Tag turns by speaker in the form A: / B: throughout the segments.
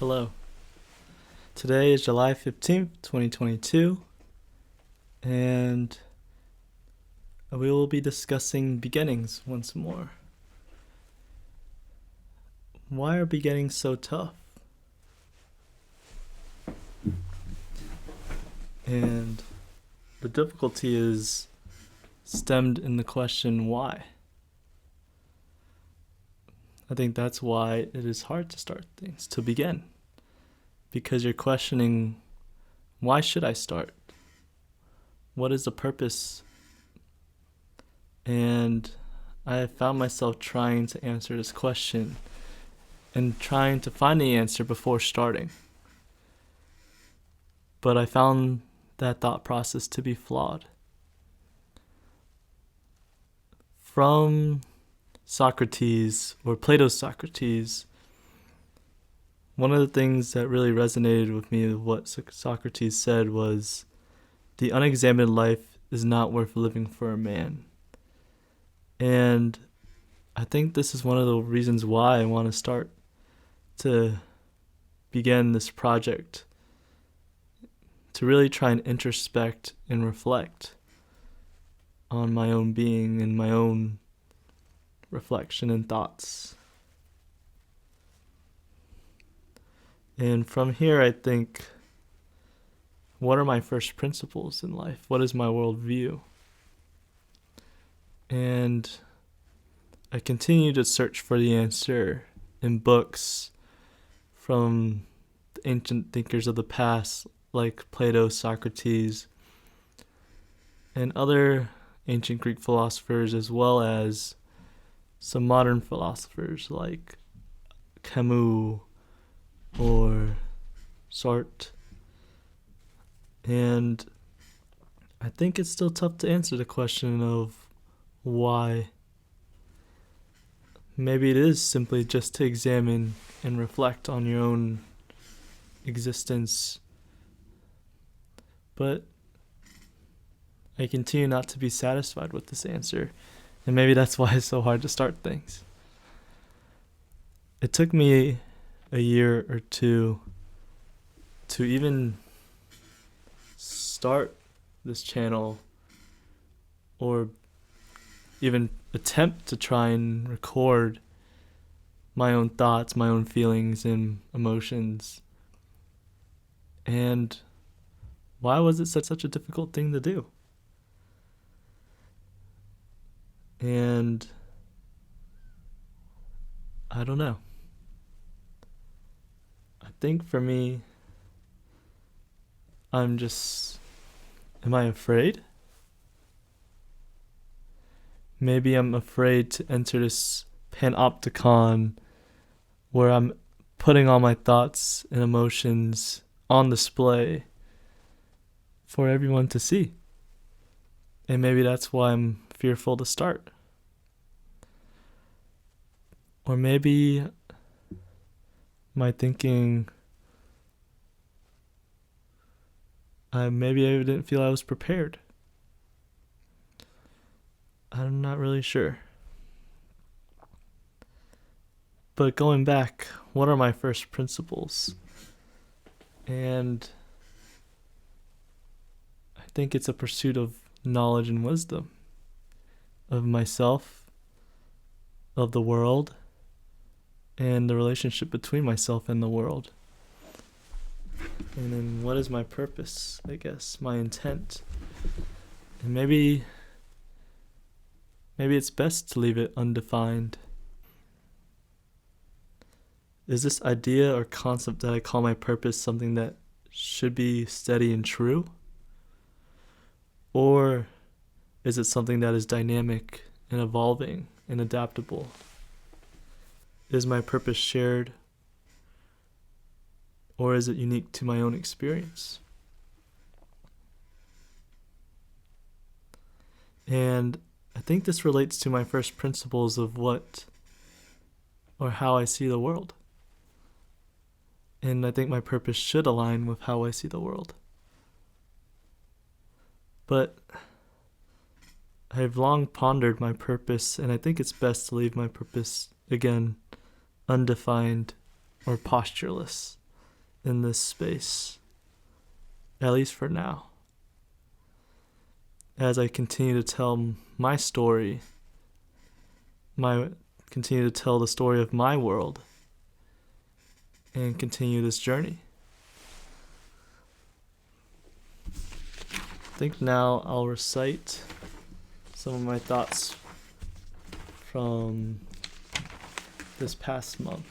A: Hello. Today is July 15th, 2022, and we will be discussing beginnings once more. Why are beginnings so tough? And the difficulty is stemmed in the question, why? I think that's why it is hard to start things, to begin. Because you're questioning, why should I start? What is the purpose? And I have found myself trying to answer this question and trying to find the answer before starting. But I found that thought process to be flawed. From Socrates, or Plato's Socrates, one of the things that really resonated with me with what Socrates said was, the unexamined life is not worth living for a man. And I think this is one of the reasons why I want to start to begin this project, to really try and introspect and reflect on my own being and my own reflection and thoughts. And from here, I think, what are my first principles in life? What is my worldview? And I continue to search for the answer in books from the ancient thinkers of the past, like Plato, Socrates, and other ancient Greek philosophers, as well as some modern philosophers like Camus or Sartre. And I think it's still tough to answer the question of why. Maybe it is simply just to examine and reflect on your own existence. But I continue not to be satisfied with this answer. And maybe that's why it's so hard to start things. It took me a year or two to even start this channel, or even attempt to try and record my own thoughts, my own feelings and emotions. And why was it such a difficult thing to do? And I don't know. I think for me, am I afraid? Maybe I'm afraid to enter this PANOPTICON where I'm putting all my thoughts and emotions on display for everyone to see. And maybe that's why I'm fearful to start. Or maybe my thinking, maybe I didn't feel I was prepared. I'm not really sure. But going back, what are my first principles? And I think it's a pursuit of knowledge and wisdom of myself, of the world, and the relationship between myself and the world. And then what is my purpose, I guess, my intent? And maybe it's best to leave it undefined. Is this idea or concept that I call my purpose something that should be steady and true? Or is it something that is dynamic and evolving and adaptable? Is my purpose shared? Or is it unique to my own experience? And I think this relates to my first principles of what or how I see the world. And I think my purpose should align with how I see the world. But I've long pondered my purpose, and I think it's best to leave my purpose, again, undefined or postureless. in this space, at least for now. As I continue to tell my story, continue to tell the story of my world, and continue this journey. I think now I'll recite some of my thoughts from this past month.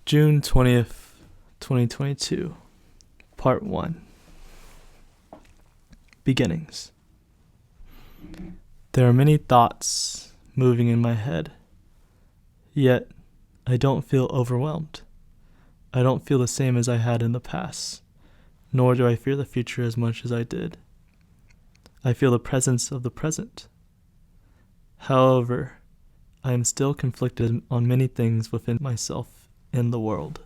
A: June 20th, 2022, Part 1. Beginnings. There are many thoughts moving in my head, yet I don't feel overwhelmed. I don't feel the same as I had in the past, nor do I fear the future as much as I did. I feel the presence of the present. However, I am still conflicted on many things within myself and the world.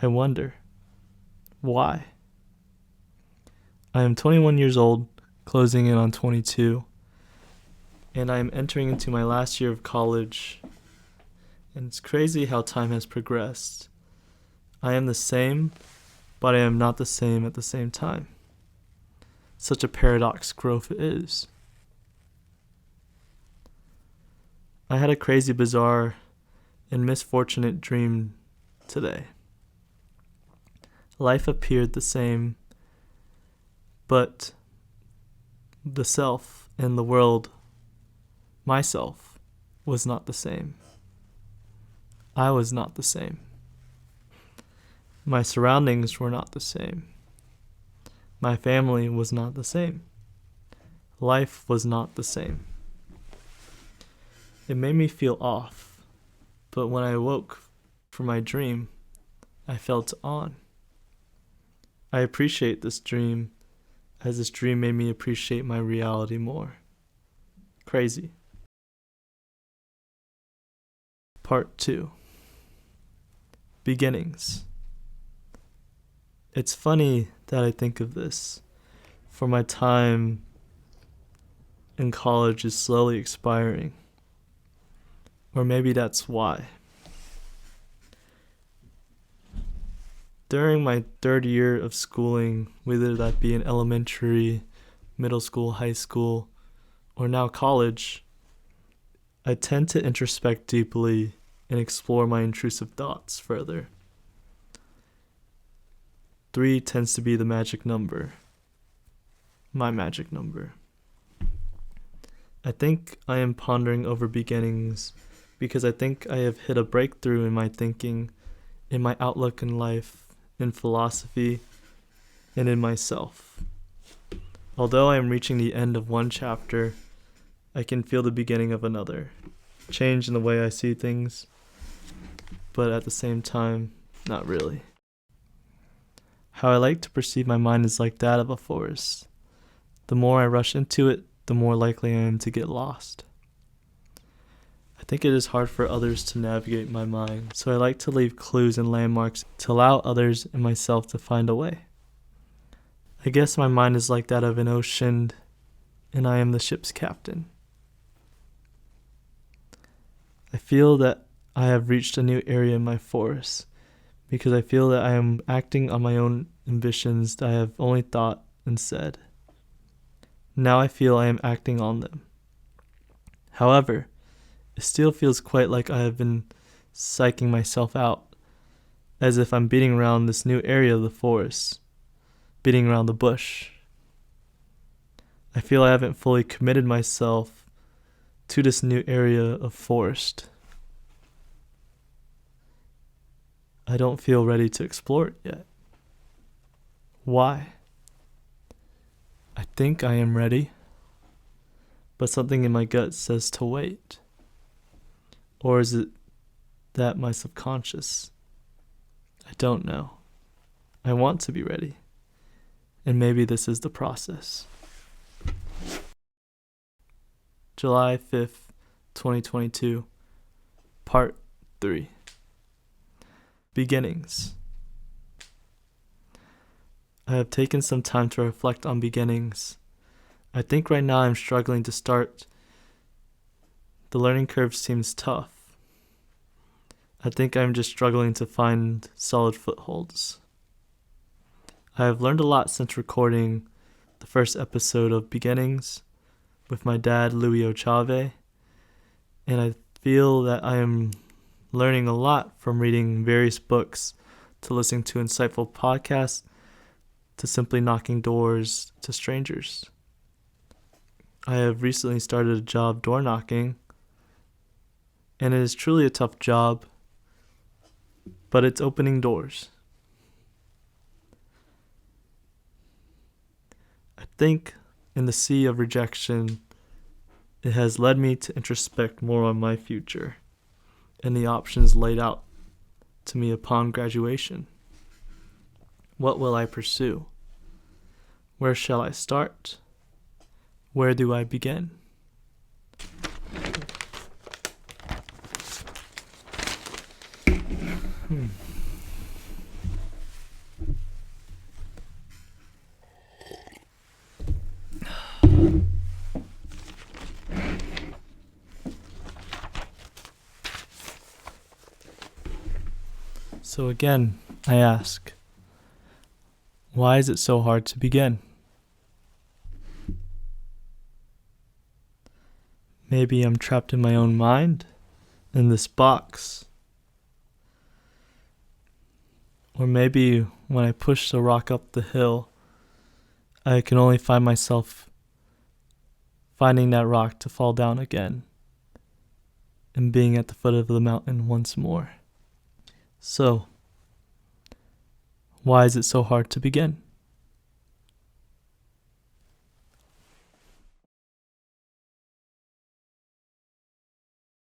A: I wonder, why? I am 21 years old, closing in on 22, and I am entering into my last year of college. And it's crazy how time has progressed. I am the same, but I am not the same at the same time. Such a paradox growth is. I had a crazy, bizarre, and misfortunate dream today. Life appeared the same, but the self and the world, myself, was not the same. I was not the same. My surroundings were not the same. My family was not the same. Life was not the same. It made me feel off, but when I awoke from my dream, I felt on. I appreciate this dream, as this dream made me appreciate my reality more. Crazy. Part 2. Beginnings. It's funny that I think of this, for my time in college is slowly expiring. Or maybe that's why. During my third year of schooling, whether that be in elementary, middle school, high school, or now college, I tend to introspect deeply and explore my intrusive thoughts further. 3 tends to be the magic number. My magic number. I think I am pondering over beginnings because I think I have hit a breakthrough in my thinking, in my outlook in life, in philosophy, and in myself. Although I am reaching the end of one chapter, I can feel the beginning of another. Change in the way I see things, but at the same time, not really. How I like to perceive my mind is like that of a forest. The more I rush into it, the more likely I am to get lost. I think it is hard for others to navigate my mind, so I like to leave clues and landmarks to allow others and myself to find a way. I guess my mind is like that of an ocean, and I am the ship's captain. I feel that I have reached a new area in my forest, because I feel that I am acting on my own ambitions that I have only thought and said. Now I feel I am acting on them. However, it still feels quite like I have been psyching myself out, as if I'm beating around this new area of the forest, beating around the bush. I feel I haven't fully committed myself to this new area of forest. I don't feel ready to explore it yet. Why? I think I am ready, but something in my gut says to wait. Or is it that my subconscious? I don't know. I want to be ready, and maybe this is the process. July 5th, 2022, Part 3. Beginnings. I have taken some time to reflect on beginnings. I think right now I'm struggling to start the learning curve seems tough. I think I'm just struggling to find solid footholds. I have learned a lot since recording the first episode of Beginnings with my dad, Louis Ochave, and I feel that I am learning a lot from reading various books to listening to insightful podcasts to simply knocking doors to strangers. I have recently started a job door knocking, and it is truly a tough job, but it's opening doors. I think in the sea of rejection, it has led me to introspect more on my future and the options laid out to me upon graduation. What will I pursue? Where shall I start? Where do I begin? So again, I ask, why is it so hard to begin? Maybe I'm trapped in my own mind, in this box. Or maybe when I push the rock up the hill, I can only find myself finding that rock to fall down again and being at the foot of the mountain once more. So, why is it so hard to begin?